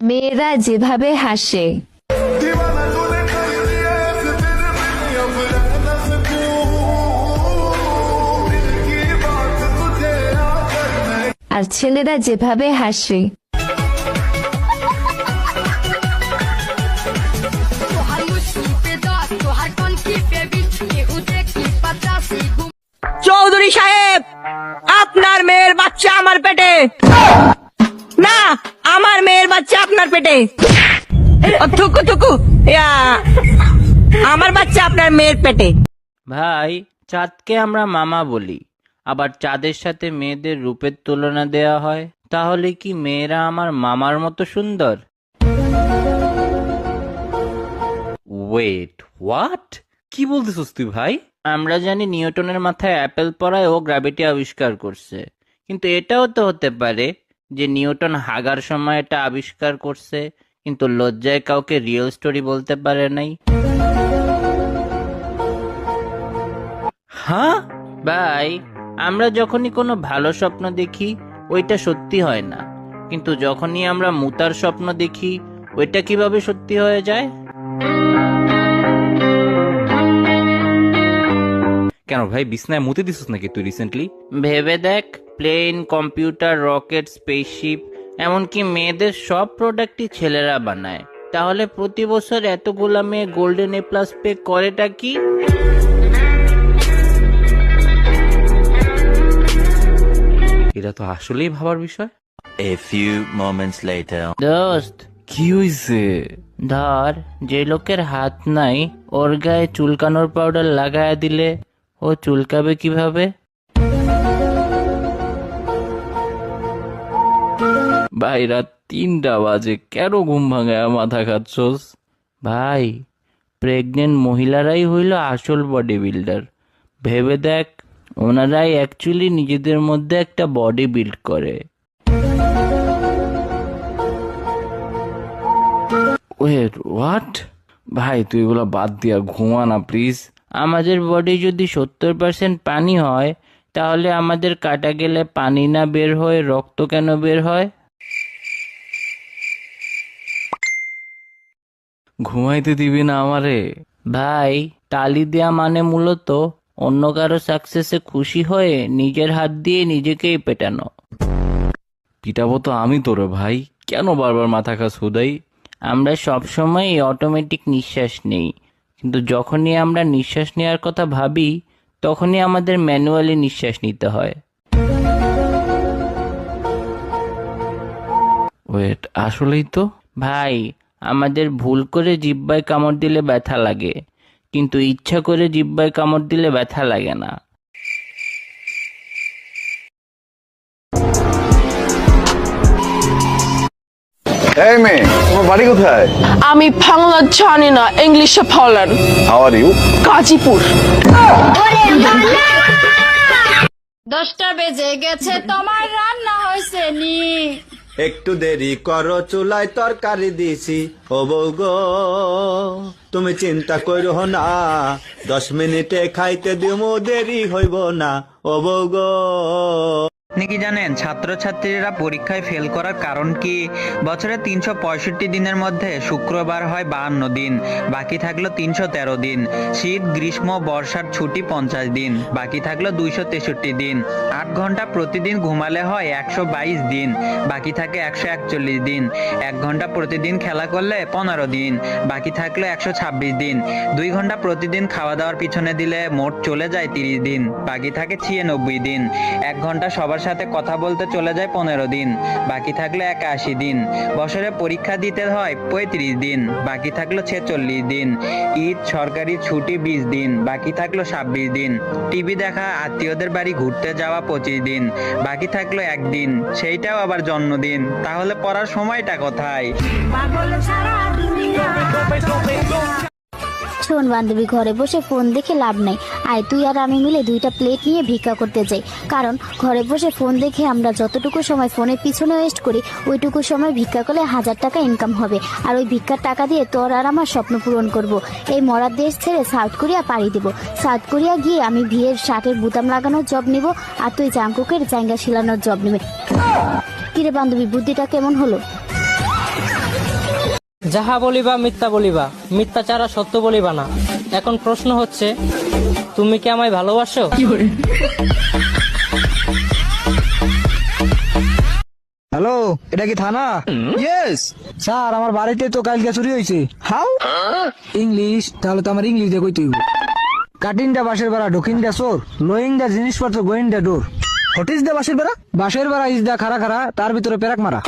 মেয়েরা যেভাবে হাসে। আর ছেলেরা যেভাবে হাসে। চৌধুরী সাহেব, আপনার মেয়ের বাচ্চা আমার পেটে না, আমার মেয়ের বাচ্চা আপনার পেটে। থুকু থুকু, আমার বাচ্চা আপনার মেয়ের পেটে। ভাই, চাঁদকে আমরা মামা বলি, আবার চাঁদের সাথে মেয়েদের রূপের তুলনা দেয়া হয়। তাহলে কি মেয়েরা আমার মামার মতো সুন্দর? Wait, what? কি বলতেছিস তুই ভাই? আমরা জানি নিউটনের মাথায় অ্যাপেল পড়ায় ও গ্র্যাভিটি আবিষ্কার করছে, কিন্তু এটাও তো হতে পারে যে নিউটন হাগার সময় এটা আবিষ্কার করছে, কিন্তু লজ্জায় কাউকে রিয়েল স্টোরি বলতে পারে নাই। হ্যাঁ ভাই, আমরা যখনই কোনো ভালো স্বপ্ন দেখি ওইটা সত্যি হয় না, কিন্তু যখনই আমরা মুতার স্বপ্ন দেখি ওইটা কিভাবে সত্যি হয়ে যায়? কেন ভাই, বিছনায় মুতে দিছিস নাকি তুই রিসেন্টলি? ভেবে দেখ, প্লেন, কম্পিউটার, রকেট, স্পেসশিপ, এমনকি মেয়েদের সব প্রোডাক্টই ছেলেরা বানায়। তাহলে প্রতি বছর এতগুলা মেয়ে গোল্ডেন এ প্লাস পে করেটা কি? এটা তো আসলেই ভাবার বিষয়। A few moments later. দোস্ত, কি হইছে? ধর, যে লোকের হাত নাই ওর গায়ে চুলকানোর পাউডার লাগায়া দিলে ও চুলকাবে কিভাবে? ভাই, রাত 3টা বাজে, কেন ঘুম ভাঙায় মাথা খাচ্ছস? ভাই, প্রেগনেন্ট মহিলারাই হইল আসল বডি বিল্ডার। ভেবে দেখ, ওনারাই অ্যাকচুয়ালি নিজেদের মধ্যে একটা বডি বিল্ড করে। Wait, what? ভাই, তুই এগুলা বাদ দিয়া ঘুমা না প্লিজ। আমাদের বডি যদি 70% পানি হয়, তাহলে আমাদের কাটা গেলে পানি না বের হয়ে রক্ত কেন বের হয়? ঘুমাইতে দিবি না আমারে? ভাই, তালি দেয়া মানে মূলত অন্য কারো সাকসেসে খুশি হয়ে নিজের হাত দিয়ে নিজেকেই পেটানো। পিটাবো তো আমি তোরে ভাই, কেন বারবার মাথা খাস হুদাই? আমরা সবসময় অটোমেটিক নিঃশ্বাস নেই, কিন্তু যখনই আমরা নিঃশ্বাস নেওয়ার কথা ভাবি তখনই আমাদের ম্যানুয়ালি নিঃশ্বাস নিতে হয়। ওয়েট, আসলেই তো। ভাই, আমাদের ভুল করে জিহ্বায় কামড় দিলে ব্যথা লাগে, কিন্তু ইচ্ছা করে জিহ্বায় কামড় দিলে ব্যথা লাগে না। এই মেয়ে, তোমার বাড়ি কোথায়? আমি বাংলা জানি না, ইংলিশে বলেন। How are you? গাজীপুর। 10টা বেজে গেছে, তোমার রান্না হয়েছে নি? একটু দেরি করো, চুলায় তরকারি দিছি। ও বউ গো, তুমি চিন্তা করো না, 10 মিনিটে খাইতে দিমু, দেরি হইব না। ও বউ গো। আপনি কি জানেন ছাত্রছাত্রীরা পরীক্ষায় ফেল করার কারণ কি? বছরে 365 দিনের মধ্যে শুক্রবার হয় 52 দিন, বাকি থাকলো 313 দিন। শীত, গ্রীষ্ম, বর্ষার ছুটি 50 দিন, বাকি থাকলো 263 দিন। 8 ঘন্টা প্রতিদিন ঘুমালে হয় 122 দিন, বাকি থাকে 141 দিন। 1 ঘন্টা প্রতিদিন খেলা করলে 15 দিন, বাকি থাকলো 126 দিন। 2 ঘন্টা প্রতিদিন খাওয়া দাওয়ার পিছনে দিলে মোট চলে যায় 30 দিন, বাকি থাকে 96 দিন। 1 ঘন্টা সবার সাথে কথা বলতে চলে যায় 15 দিন, বাকি থাকলো 81 দিন। বছরে পরীক্ষা দিতে হয় 35 দিন, বাকি থাকলো 46 দিন। ঈদ, সরকারি ছুটি 20 দিন, বাকি থাকলো 26 দিন। টিভি দেখা, আত্মীয়দের বাড়ি ঘুরতে যাওয়া 25 দিন, বাকি থাকলো 1 দিন, সেইটাও আবার জন্মদিন। তাহলে পড়ার সময়টা কোথায়? শোন বান্ধবী, ঘরে বসে ফোন দেখে লাভ নাই। আয় তুই আর আমি মিলে 2টা প্লেট নিয়ে ভিক্ষা করতে যাই। কারণ ঘরে বসে ফোন দেখে আমরা যতটুকু সময় ফোনের পিছনে ওয়েস্ট করি, ওইটুকু সময় ভিক্ষা করলে 1000 টাকা ইনকাম হবে। আর ওই ভিক্ষার টাকা দিয়ে তোর আর আমার স্বপ্ন পূরণ করব। এই মরার দেশ ছেড়ে সাউথ কোরিয়া পাড়ি দেব। সাউথ কোরিয়া গিয়ে আমি বিয়ের শার্টের বুতাম লাগানোর জব নিব, আর তুই জাংকুকের জায়গা শিলানোর জব নিবে। কিরে বান্ধবী, বুদ্ধিটা কেমন হলো? যাহা বলিবা মিথ্যা বলিবা, মিথ্যা ছাড়া সত্য বলিবা না। এখন প্রশ্ন হচ্ছে, তুমি কি আমায় ভালোবাসো? হ্যালো, এটা কি থানা? ইয়েস স্যার, আমার বাড়িতে তো কালকে চুরি হয়েছে। হাউ? ইংলিশ? তাহলে তো আমার ইংলিশ দিয়ে কইতে হইব। কাটিং দা বাঁশের বেড়া, ঢুকিং দা চোর, লোয়িং দা জিনিসপত্র, going the door. What is the বাঁশের বেড়া? বাঁশের বেড়া ইজ দা খারা খারা, তার ভিতরে পেরাক মারা।